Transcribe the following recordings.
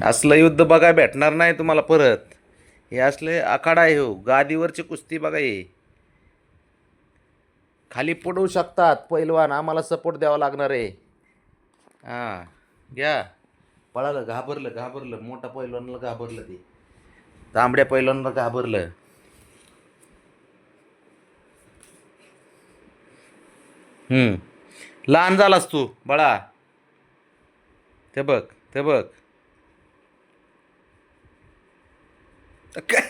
असलं युद्ध बघा भेटणार नाही तुम्हाला परत. हे असले आखाडा आहे हो, गादीवरची कुस्ती बघा. हे खाली पडू शकतात पैलवान, आम्हाला सपोर्ट द्यावा लागणार आहे. हां घ्या. पळालं, घाबरलं घाबरलं, मोठा पैलवानला घाबरलं, ते तांबड्या पैलवानला घाबरलं. लहान झालास तू बाळा. ते बघ, ते बघ. काय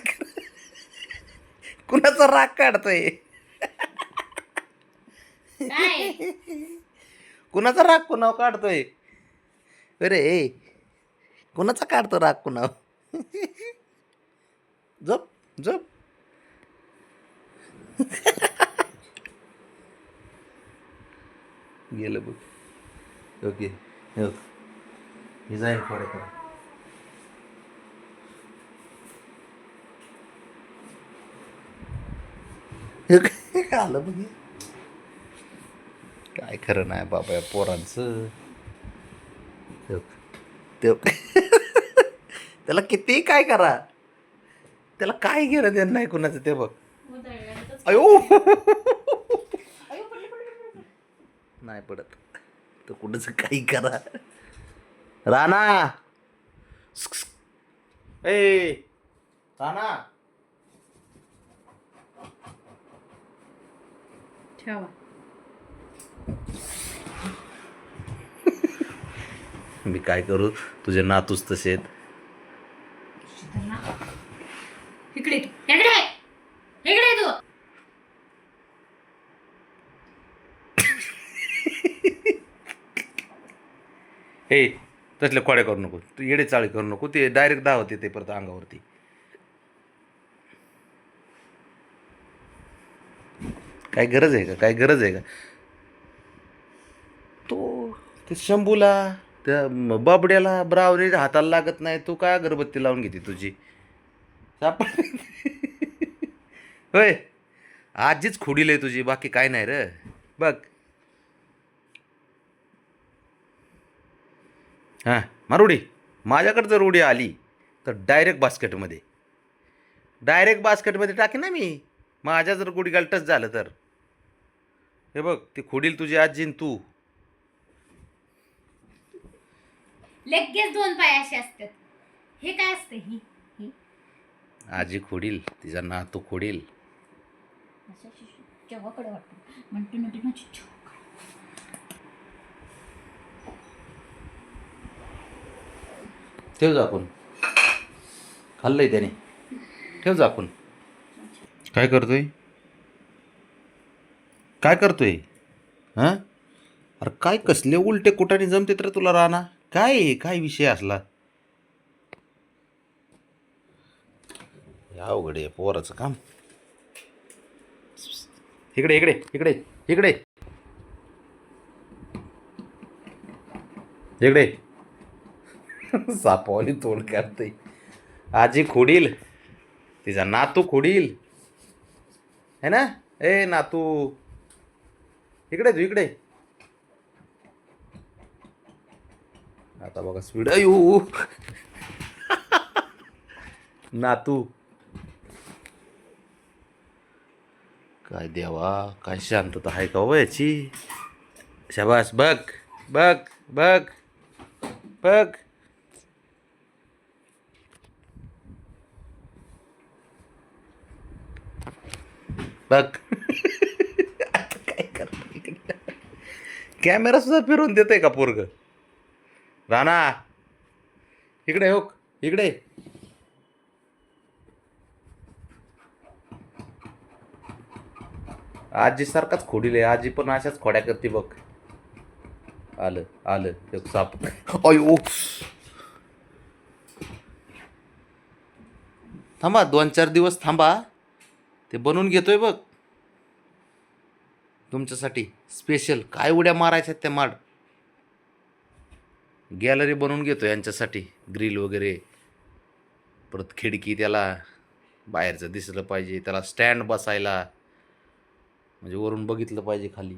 कुणाचा राग काढतोय? काय कुणाचा राग कुणावर काढतोय? अरे कुणाचा काढतो राग कुणावर? झोप झोप. गेलं बघ. ओके हे जाईल थोडे करा. आलं बघ. काय खरं नाही बाबा या पोरांचं. त्याला किती काय करा, त्याला काय घेणं देणं नाही कुणाचं. ते बघ. अयो नाही पडत तर कुणाच काही करा. राणा ए राणा ठेवा. मी काय करू, तुझे नातूच तसे आहेत. इकडे इकडे इकडे तू. हे तसले खोड्या करू नको तू, येडे चाळी करू नको. ते डायरेक्ट धावत येते परत अंगावरती. काय गरज आहे का, काय गरज आहे का? तो ते शंभूला, त्या बाबड्याला ब्रावरी हाताला लागत नाही, तू काय अगरबत्ती लावून घेते तुझी? सापड होय, आजीच खोडील आहे तुझी, बाकी काय नाही रे. बघ. हां मारुडी, माझ्याकडे जर उडी आली तर डायरेक्ट बास्केटमध्ये, डायरेक्ट बास्केटमध्ये टाकेन ना मी. माझ्या जर गुडघ्याला टच झालं तर हे बघ, ती खोडील तुझी आजी न तू. लगेच दोन पाय असे असतात. हे काय असतं? ही ही आजी खोडील, तिचा नातू खोडील. असं केव्हाकडे वाटतं म्हणतो ना. ठेव झाकून. खाल्लंय त्याने. ठेव झाकून. काय करतोय, काय करतोय? हां अरे काय कसले उलटे कुठाने जमते तर तुला राणा? काय काय विषय असला? अवघड आहे पोराचं काम. इकडे इकडे इकडे इकडे इकडे. सापावाली तोंड काढतोय. आजी खोडील, तिचा नातू खोडील है ना. ए नातू इकडे, तू इकडे. आता बघा स्पीड. अयो नातू. काय देवा, काय शांतता आहे का हो याची. शाबास. बघ बघ बघ बघ. बघ. आता काय करतो, कॅमेरा सुद्धा फिरवून देते का पोरग? राणा इकडे हो, इकडे. आजी सारखाच खोडीले, आजी पण अशाच खोड्या करते बघ. आलं आलं एक साप. अयो थांबा, 2-4 दिवस थांबा, ते बनवून घेतोय बघ तुमच्यासाठी स्पेशल. काय उड्या मारायच्या त्या माड. गॅलरी बनवून घेतो यांच्यासाठी, ग्रिल वगैरे, परत खिडकी, त्याला बाहेरचं दिसलं पाहिजे, त्याला स्टँड बसायला, म्हणजे वरून बघितलं पाहिजे खाली.